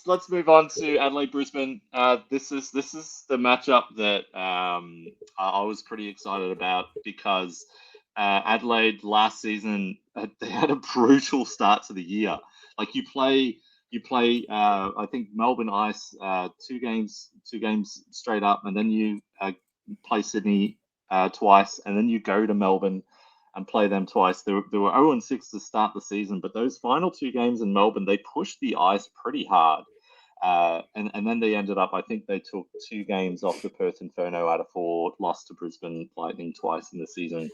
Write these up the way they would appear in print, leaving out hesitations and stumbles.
let's move on to Adelaide Brisbane. This is the matchup that I was pretty excited about because Adelaide last season they had a brutal start to the year. Like you play I think Melbourne Ice 2 games straight up, and then you play Sydney twice, and then you go to Melbourne and play them twice. They were 0-6 to start the season, but those final 2 games in Melbourne, they pushed the Ice pretty hard. And then they ended up, I think they took 2 games off the Perth Inferno out of 4, lost to Brisbane Lightning twice in the season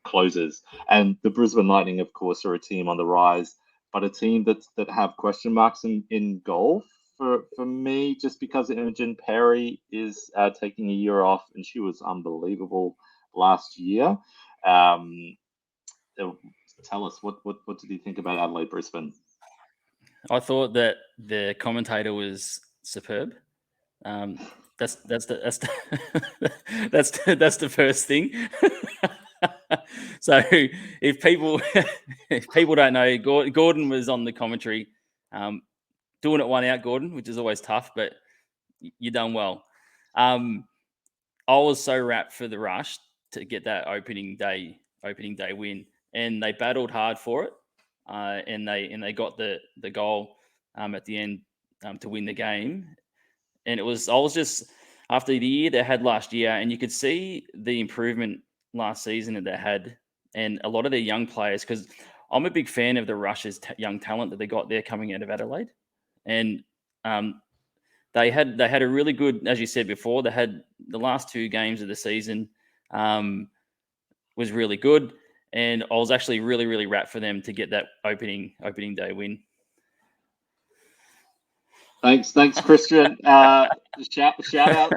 closes. And the Brisbane Lightning, of course, are a team on the rise, but a team that have question marks in goal for me, just because Imogen Perry is taking a year off, and she was unbelievable last year. Tell us, what did you think about Adelaide Brisbane? I thought that the commentator was superb. That's the that's the first thing. So if people don't know, Gordon was on the commentary, doing it one out, Gordon, which is always tough, but you done well. I was so rapt for the Rush to get that opening day win, and they battled hard for it, and they got the goal at the end to win the game. And I was just, after the year they had last year, and you could see the improvement last season that they had, and a lot of their young players, because I'm a big fan of the Rush's young talent that they got there coming out of Adelaide, and they had a really good, as you said before, they had the last 2 games of the season was really good, and I was actually really, really rapt for them to get that opening day win. Thanks, Christian. Shout out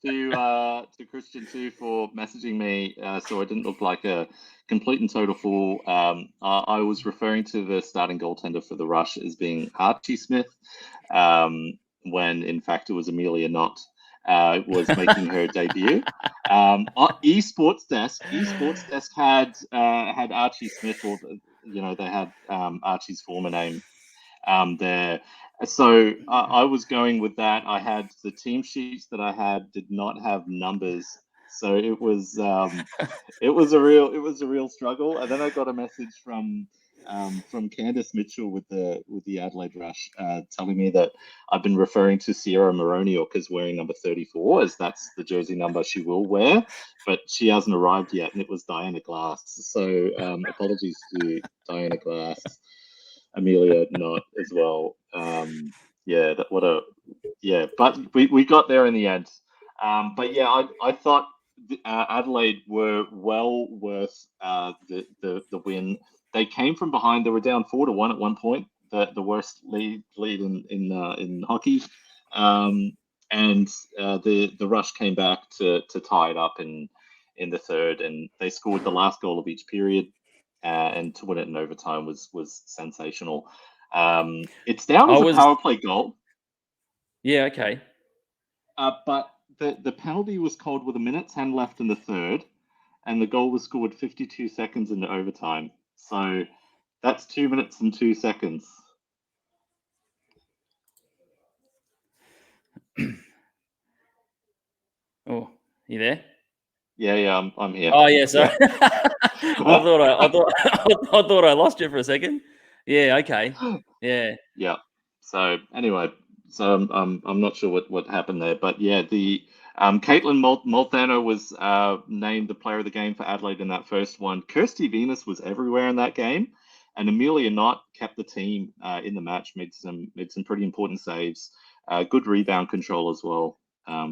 to Christian too for messaging me, so I didn't look like a complete and total fool. I was referring to the starting goaltender for the Rush as being Archie Smith, when in fact it was Amelia Knott. Was making her debut. Esports Desk had Archie Smith, or they had Archie's former name there. So I was going with that. I had the team sheets that I had did not have numbers, so it was a real struggle. And then I got a message from Candice Mitchell with the Adelaide Rush, telling me that I've been referring to Sierra Moroniuk as wearing number 34, as that's the jersey number she will wear, but she hasn't arrived yet, and it was Diana Glass. So apologies to Diana Glass. Amelia Knott as well. But we got there in the end. But yeah, I thought Adelaide were well worth the win. They came from behind. They were down 4-1 at one point, the worst lead in hockey. And the Rush came back to tie it up in the third, and they scored the last goal of each period. And to win it in overtime was sensational. It's down as a power play goal. Yeah, okay. But the penalty was called with 1:10 left in the third, and the goal was scored 52 seconds into overtime. So that's 2 minutes and 2 seconds. Oh, you there? Yeah, I'm here. Oh yeah, sorry. Yeah. I thought I lost you for a second. Yeah, okay. Yeah. Yeah. So anyway, I'm not sure what happened there, but yeah, the Caitlin Molthano was named the player of the game for Adelaide in that first one. Kirsty Venus was everywhere in that game, and Amelia Knott kept the team in the match, made some pretty important saves, good rebound control as well.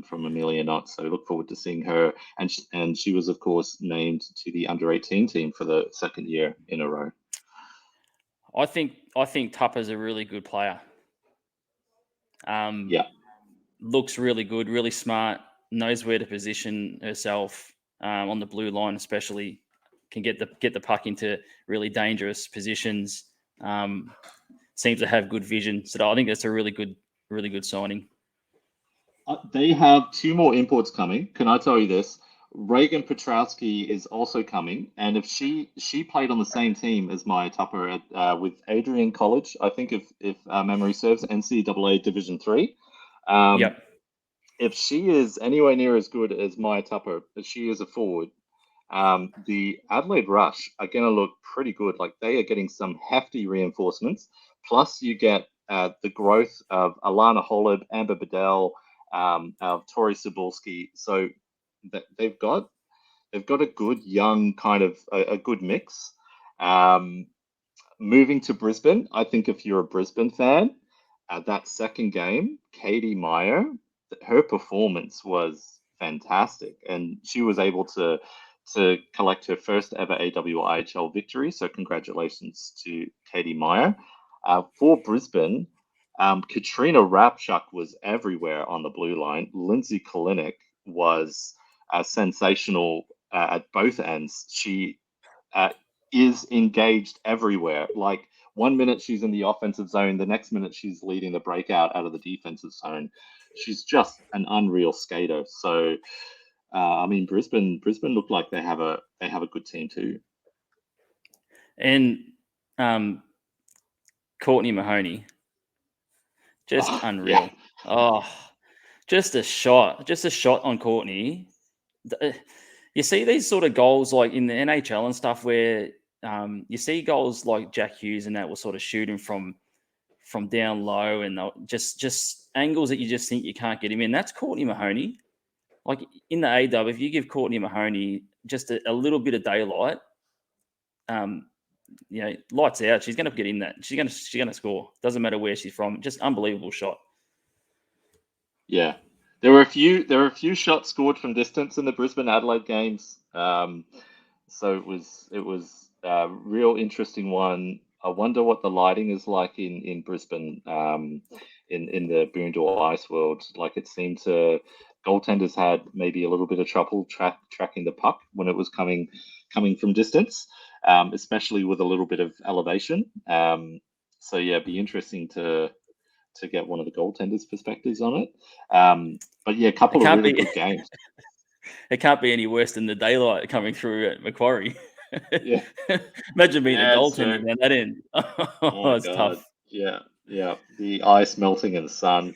From Amelia Knott, so look forward to seeing her. And she was, of course, named to the under-18 team for the second year in a row. I think Tupper's a really good player. Looks really good, really smart, knows where to position herself on the blue line, especially can get the puck into really dangerous positions. Seems to have good vision, so I think that's a really good signing. They have 2 more imports coming. Can I tell you this? Reagan Petrowski is also coming, and if she played on the same team as Maya Tupper with Adrian College, I think if memory serves, NCAA Division III. Yep. If she is anywhere near as good as Maya Tupper, as she is a forward, the Adelaide Rush are going to look pretty good. Like they are getting some hefty reinforcements. Plus, you get the growth of Alana Holub, Amber Bedell, of Tori Cebulski. So they've got a good young kind of a good mix. Moving to Brisbane, I think if you're a Brisbane fan, that second game, Katie Meyer, her performance was fantastic, and she was able to collect her first ever AWIHL victory. So congratulations to Katie Meyer. For Brisbane, Katrina Rapchuk was everywhere on the blue line. Lindsay Kalinick was sensational at both ends. She is engaged everywhere. Like 1 minute she's in the offensive zone, the next minute she's leading the breakout out of the defensive zone. She's just an unreal skater. So, I mean, Brisbane look like they have a good team too. And Courtney Mahoney, just unreal. Yeah. Oh, just a shot on Courtney. You see these sort of goals like in the NHL and stuff where you see goals like Jack Hughes and that will sort of shoot him from down low and just angles that you just think you can't get him in. That's Courtney Mahoney. Like in the AW, if you give Courtney Mahoney just a little bit of daylight, lights out. She's going to get in that. She's going to score. Doesn't matter where she's from. Just unbelievable shot. Yeah, there were a few shots scored from distance in the Brisbane Adelaide games. So it was a real interesting one. I wonder what the lighting is like in Brisbane, in the Boondall Ice World. Like it seemed to goaltenders had maybe a little bit of trouble tracking the puck when it was coming from distance, especially with a little bit of elevation. So yeah, it'd be interesting to get one of the goaltenders' perspectives on it. But yeah, a couple of really good games. It can't be any worse than the daylight coming through at Macquarie. Yeah. Imagine being Yeah, a goaltender down that end. Oh my It's God. tough. Yeah. The ice melting in the sun.